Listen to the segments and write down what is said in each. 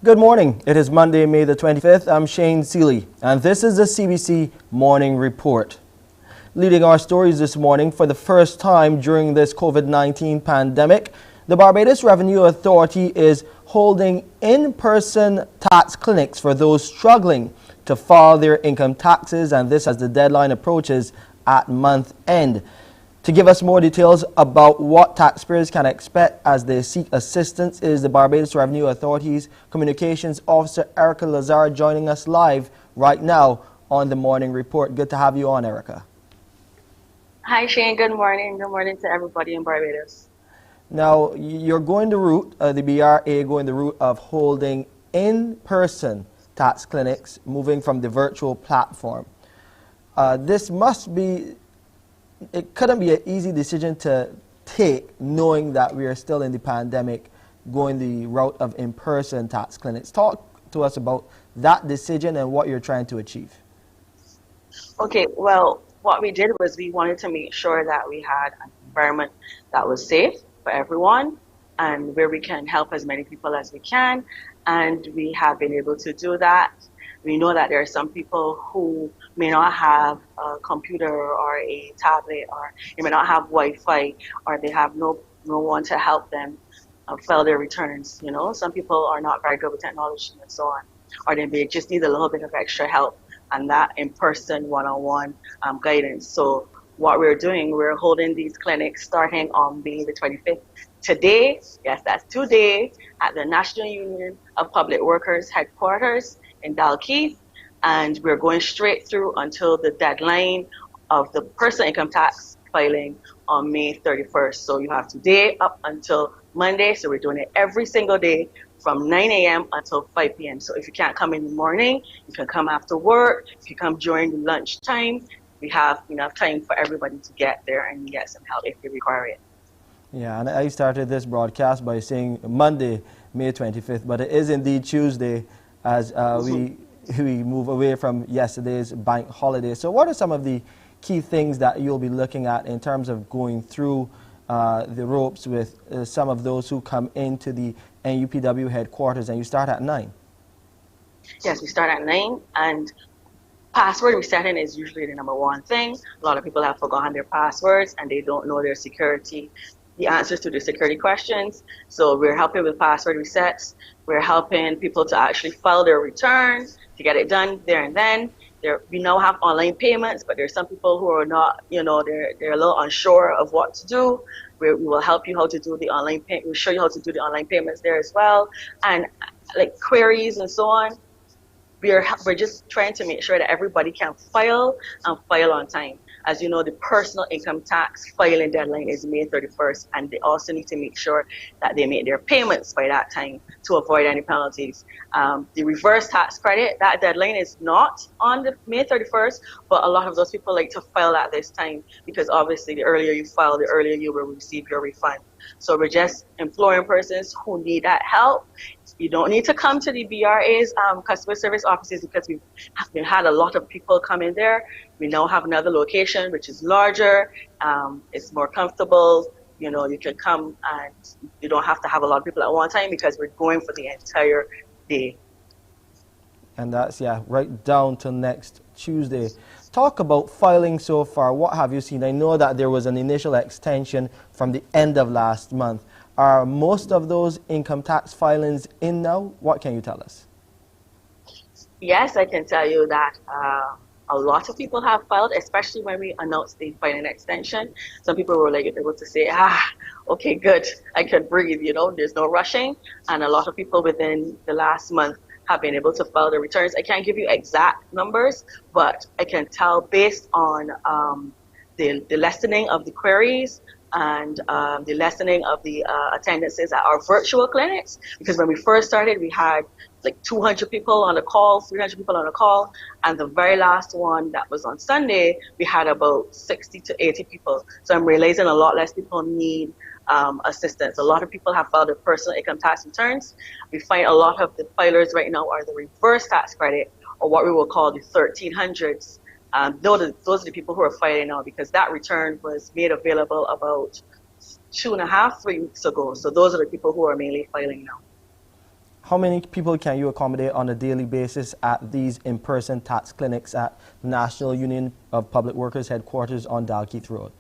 Good morning. It is Monday, May the 25th. I'm Shane Seeley, and this is the CBC Morning Report. Leading our stories this morning, for the first time during this COVID-19 pandemic, the Barbados Revenue Authority is holding in-person tax clinics for those struggling to file their income taxes, and this as the deadline approaches at month end. To give us more details about what taxpayers can expect as they seek assistance is the Barbados Revenue Authority's Communications Officer, Erica Lazar, joining us live right now on the Morning Report. Good to have you on, Erica. Hi, Shane. Good morning. Good morning to everybody in Barbados. Now, you're going the route, the BRA going the route of holding in-person tax clinics, moving from the virtual platform. This must be It couldn't be an easy decision to take, knowing that we are still in the pandemic, going the route of in-person tax clinics. Talk to us about that decision and what you're trying to achieve. Okay, well, what we did was we wanted to make sure that we had an environment that was safe for everyone and where we can help as many people as we can. And we have been able to do that. We know that there are some people who may not have a computer or a tablet, or they may not have Wi-Fi, or they have no one to help them file their returns. You know, some people are not very good with technology and so on, or they may just need a little bit of extra help and that in-person, one-on-one guidance. So what we're doing, we're holding these clinics starting on May the 25th. Today, yes, that's today, at the National Union of Public Workers headquarters in Dalkeith, and we're going straight through until the deadline of the personal income tax filing on May 31st. So you have today up until Monday, so we're doing it every single day from 9 a.m. until 5 p.m. So if you can't come in the morning, you can come after work. If you come during lunch time, we have enough time for everybody to get there and get some help if they require it. Yeah, and I started this broadcast by saying Monday, May 25th, but it is indeed Tuesday as we move away from yesterday's bank holiday. So what are some of the key things that you'll be looking at in terms of going through the ropes with some of those who come into the NUPW headquarters? And you start at 9. Yes, we start at 9, and password resetting is usually the number one thing. A lot of people have forgotten their passwords and they don't know their the answers to the security questions. So we're helping with password resets. We're helping people to actually file their return, to get it done there and then. We now have online payments, but there's some people who are not, they're a little unsure of what to do. We will help you how to do the online payment. We'll show you how to do the online payments there as well. And like queries and so on. We're just trying to make sure that everybody can file and file on time. As you know, the personal income tax filing deadline is May 31st, and they also need to make sure that they make their payments by that time to avoid any penalties. The reverse tax credit, that deadline is not on the May 31st, but a lot of those people like to file at this time because obviously the earlier you file, the earlier you will receive your refund. So we're just imploring persons who need that help. You don't need to come to the BRA's customer service offices because we've had a lot of people come in there. We now have another location which is larger, it's more comfortable. You know, you can come and you don't have to have a lot of people at one time because we're going for the entire day. And that's, right down to next Tuesday. Talk about filing so far. What have you seen? I know that there was an initial extension from the end of last month. Are most of those income tax filings in now? What can you tell us? Yes, I can tell you that a lot of people have filed, especially when we announced the filing extension. Some people were like able to say, okay, good, I can breathe, there's no rushing. And a lot of people within the last month have been able to file their returns. I can't give you exact numbers, but I can tell based on the lessening of the queries and the lessening of the attendances at our virtual clinics. Because when we first started, we had like 200 people on a call, 300 people on a call, and the very last one that was on Sunday, we had about 60 to 80 people. So I'm realizing a lot less people need assistance. A lot of people have filed their personal income tax returns. We find a lot of the filers right now are the reverse tax credit, or what we will call the 1300s. Those are the people who are filing now because that return was made available about 2.5, 3 weeks ago. So those are the people who are mainly filing now. How many people can you accommodate on a daily basis at these in-person tax clinics at the National Union of Public Workers headquarters on Dalkeith Road?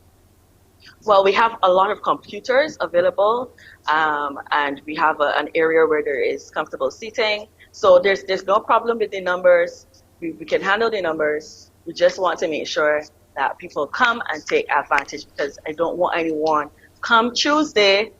Well, we have a lot of computers available, and we have an area where there is comfortable seating. So there's no problem with the numbers. We can handle the numbers. We just want to make sure that people come and take advantage, because I don't want anyone come Tuesday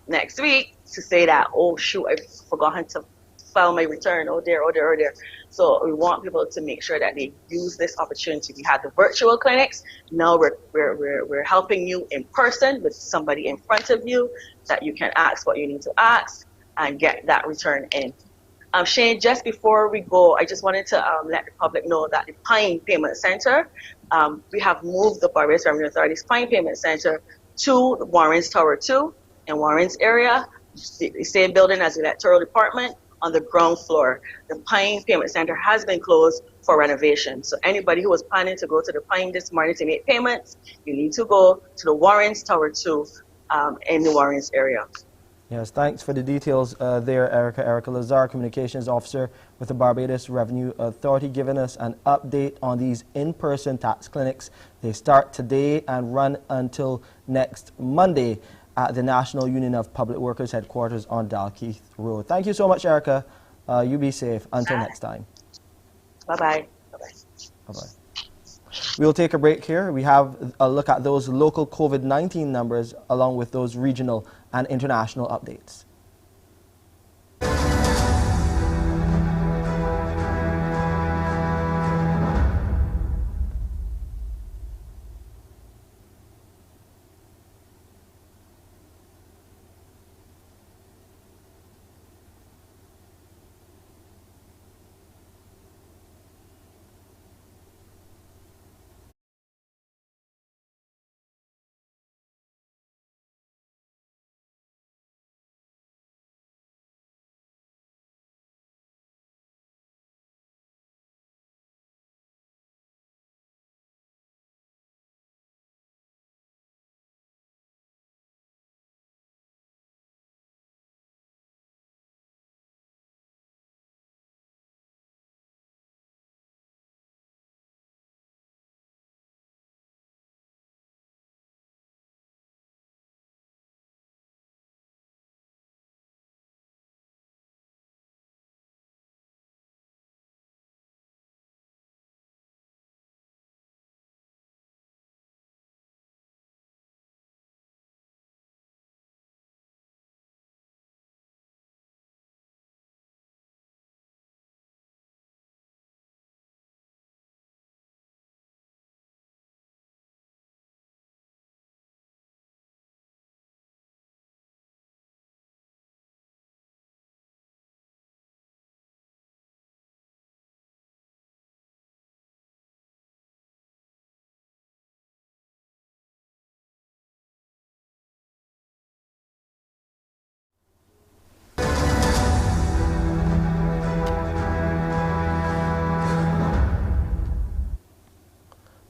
next week to say that, oh shoot, I forgot to file my return. Oh dear, oh dear, oh dear. So we want people to make sure that they use this opportunity. We had the virtual clinics. Now we're helping you in person with somebody in front of you that you can ask what you need to ask and get that return in. Shane, just before we go, I just wanted to let the public know that the Pine Payment Center, we have moved the Barbados Revenue Authority's Pine Payment Center to the Warrens Tower 2 in Warrens area, the same building as the electoral department, on the ground floor. The Pine Payment Center has been closed for renovation. So anybody who was planning to go to the Pine this morning to make payments, you need to go to the Warrens Tower 2 in the Warrens area. Yes, thanks for the details there, Erica. Erica Lazar, Communications Officer with the Barbados Revenue Authority, giving us an update on these in-person tax clinics. They start today and run until next Monday at the National Union of Public Workers headquarters on Dalkeith Road. Thank you so much, Erica. You be safe. Until next time. Bye-bye. Bye-bye. Bye-bye. We'll take a break here. We have a look at those local COVID-19 numbers along with those regional and international updates.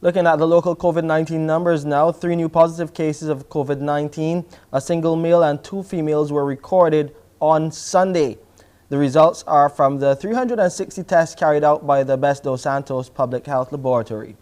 Looking at the local COVID-19 numbers now, 3 new positive cases of COVID-19, a single male and 2 females were recorded on Sunday. The results are from the 360 tests carried out by the Best dos Santos Public Health Laboratory.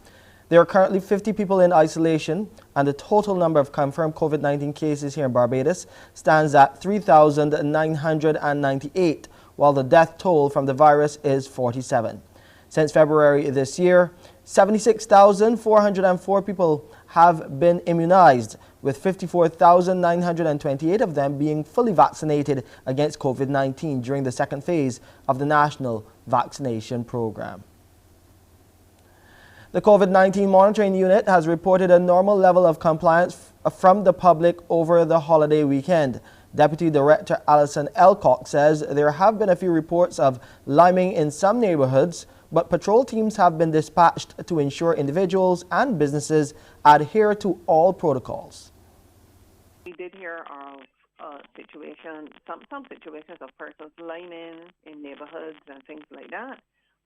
There are currently 50 people in isolation, and the total number of confirmed COVID-19 cases here in Barbados stands at 3,998, while the death toll from the virus is 47. Since February this year, 76,404 people have been immunized, with 54,928 of them being fully vaccinated against COVID-19 during the second phase of the national vaccination program. The COVID-19 monitoring unit has reported a normal level of compliance from the public over the holiday weekend. Deputy Director Alison Elcock says there have been a few reports of liming in some neighborhoods, but patrol teams have been dispatched to ensure individuals and businesses adhere to all protocols. We did hear of situations, some situations of persons liming in neighborhoods and things like that,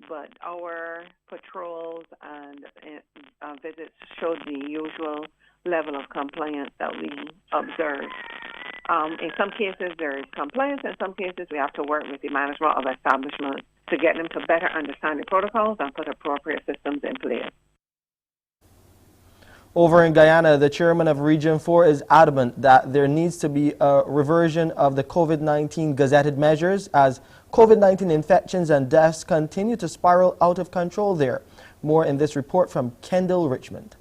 but our patrols and visits showed the usual level of compliance that we observed. In some cases, there is compliance. In some cases, we have to work with the management of establishments to get them to better understand the protocols and put appropriate systems in place. Over in Guyana, the chairman of Region 4 is adamant that there needs to be a reversion of the COVID-19 gazetted measures as COVID-19 infections and deaths continue to spiral out of control there. More in this report from Kendall Richmond.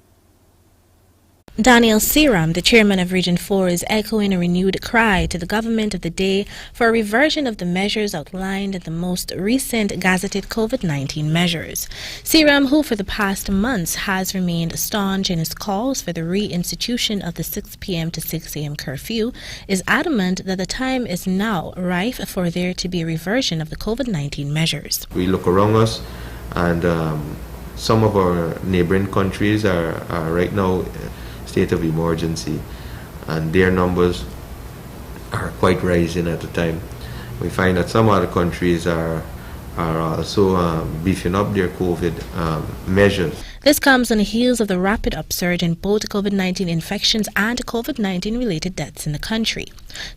Daniel Seram, the chairman of Region 4, is echoing a renewed cry to the government of the day for a reversion of the measures outlined in the most recent gazetted COVID-19 measures. Seram, who for the past months has remained staunch in his calls for the reinstitution of the 6 p.m. to 6 a.m. curfew, is adamant that the time is now ripe for there to be a reversion of the COVID-19 measures. We look around us and some of our neighboring countries are right now state of emergency, and their numbers are quite rising at the time. We find that some other countries are also beefing up their COVID measures. This comes on the heels of the rapid upsurge in both COVID-19 infections and COVID-19 related deaths in the country.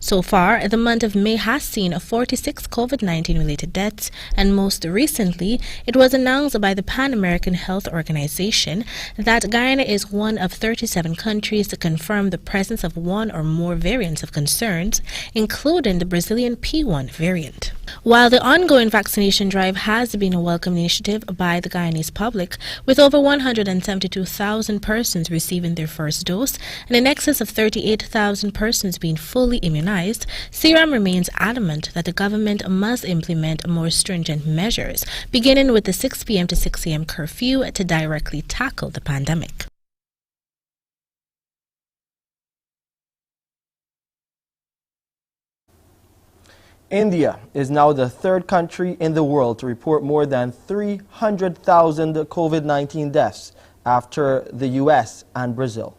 So far, the month of May has seen 46 COVID-19 related deaths, and most recently, it was announced by the Pan American Health Organization that Guyana is one of 37 countries to confirm the presence of one or more variants of concerns, including the Brazilian P1 variant. While the ongoing vaccination drive has been a welcome initiative by the Guyanese public, with over 172,000 persons receiving their first dose and in excess of 38,000 persons being fully immunized, Seram remains adamant that the government must implement more stringent measures, beginning with the 6 p.m. to 6 a.m. curfew to directly tackle the pandemic. India is now the third country in the world to report more than 300,000 COVID-19 deaths after the U.S. and Brazil.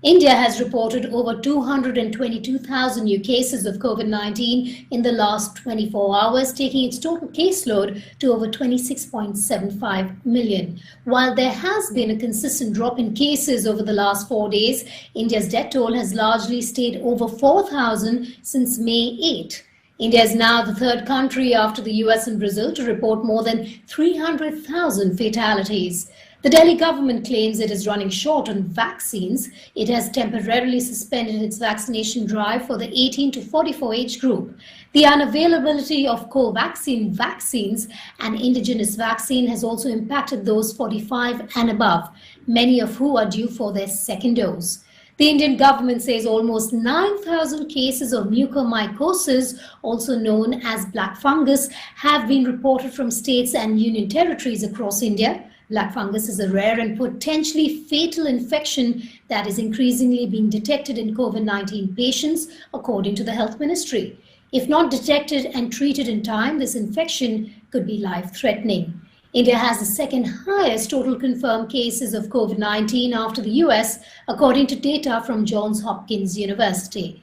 India has reported over 222,000 new cases of COVID-19 in the last 24 hours, taking its total caseload to over 26.75 million. While there has been a consistent drop in cases over the last 4 days, India's death toll has largely stayed over 4,000 since May 8. India is now the third country after the US and Brazil to report more than 300,000 fatalities. The Delhi government claims it is running short on vaccines. It has temporarily suspended its vaccination drive for the 18 to 44 age group. The unavailability of Covaxin vaccines, an indigenous vaccine, has also impacted those 45 and above, many of who are due for their second dose. The Indian government says almost 9,000 cases of mucormycosis, also known as black fungus, have been reported from states and union territories across India. Black fungus is a rare and potentially fatal infection that is increasingly being detected in COVID-19 patients, according to the Health Ministry. If not detected and treated in time, this infection could be life-threatening. India has the second highest total confirmed cases of COVID-19 after the US, according to data from Johns Hopkins University.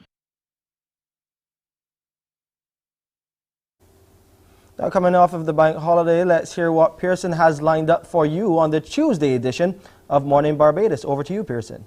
Now, coming off of the bank holiday, let's hear what Pearson has lined up for you on the Tuesday edition of Mornin Barbados. Over to you, Pearson.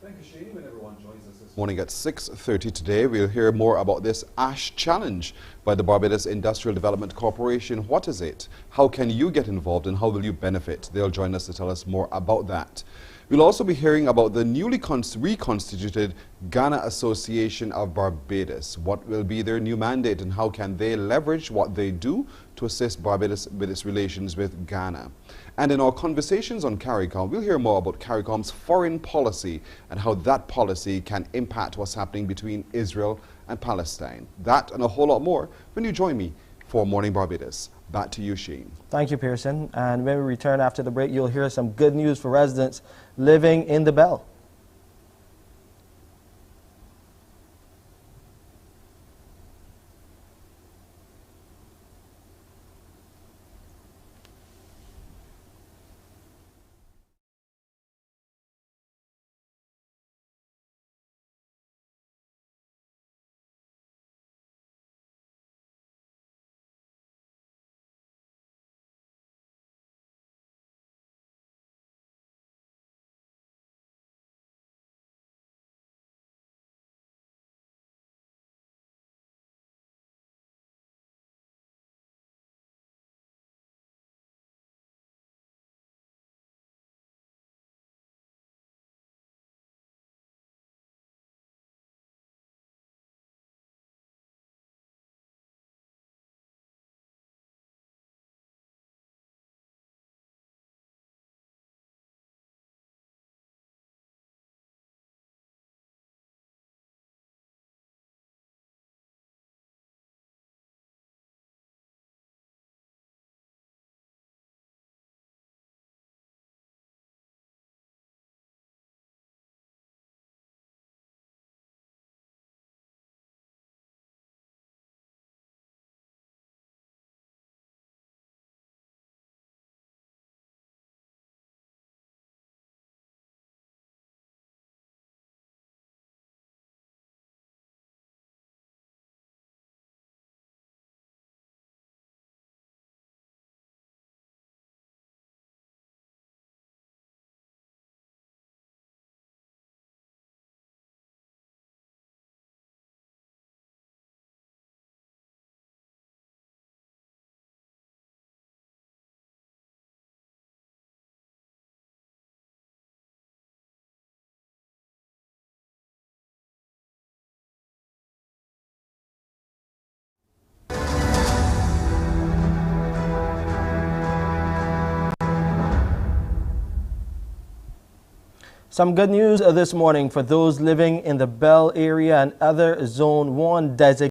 Thank you, Shane. When everyone joins us this morning at 6:30 today, we'll hear more about this ASH challenge by the Barbados Industrial Development Corporation. What is it? How can you get involved and how will you benefit? They'll join us to tell us more about that. We'll also be hearing about the newly reconstituted Ghana Association of Barbados. What will be their new mandate and how can they leverage what they do to assist Barbados with its relations with Ghana? And in our conversations on CARICOM, we'll hear more about CARICOM's foreign policy and how that policy can impact what's happening between Israel and Palestine. That and a whole lot more when you join me for Morning Barbados. Back to you, Shane. Thank you, Pearson. And when we return after the break, you'll hear some good news for residents living in the Bell. Some good news this morning for those living in the Bell area and other Zone 1 designated